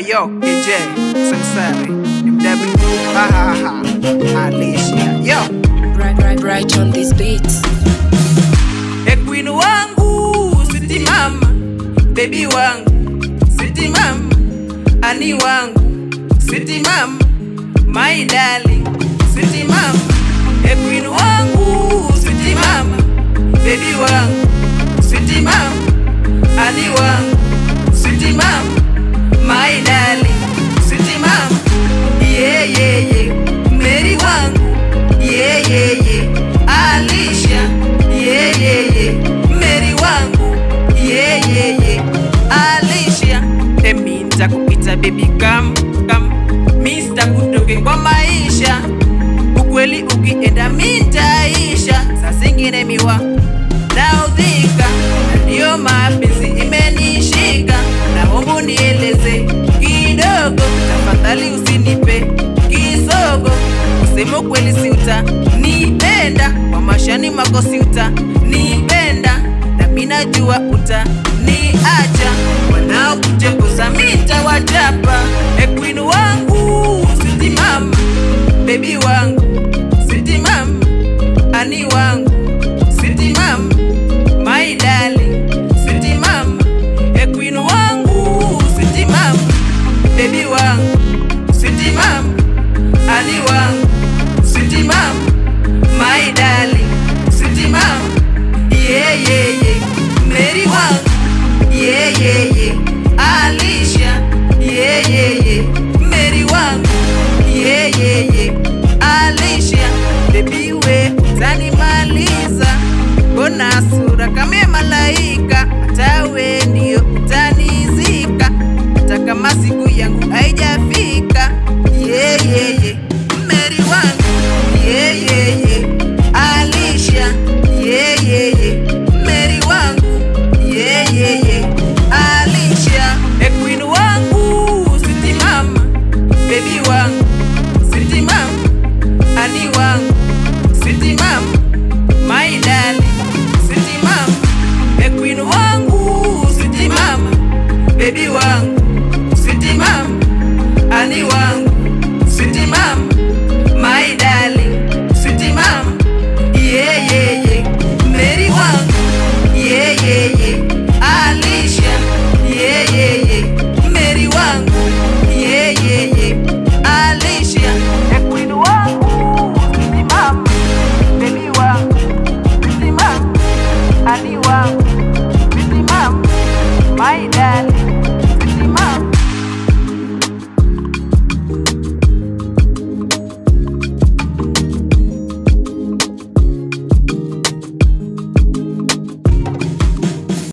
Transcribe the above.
Yo, KJ, Sansari, MW, Alicia, yo. Right on these beats. Queen wangu, sweetie mama, baby wangu, sweetie mama, ani wangu, sweetie mama, my darling, sweetie mama. Queen wangu, sweetie mama, baby wangu, sweetie mama, ani wangu, sweetie mama, my darling, sweetie mama. Yeah, Mary wangu, yeah, Alicia, yeah, Mary wangu, yeah, Alicia. Emi nitakupita baby come, Mr. kutoke kwa maisha, ukweli ukienda mitaisha, saa zingine miwa naudhika, ndio mapenzi imenishika, naomba nieleze kidogo, tafadhali usinipe kisogo, usema kweli si utanipenda, kwa mashani mwako si utanipenda, na mimi najua utaniacha, wanaokuchokoza nitawachapa. Queen wangu, sweetie mama, baby wangu, sweetie mama, ani wangu, sweetie mama, my darling, sweetie mama. Queen wangu, sweetie mama, baby wangu, sweetie mama, ani wangu, sweetie mama, my darling, sweetie mama. Yeah, Mary wangu, yeah, Alicia, yeah, Mary wangu, yeah, Alicia. Baby we utanimaliza, bona sura kama malaika, hata we ndio utanizika, hata kama siku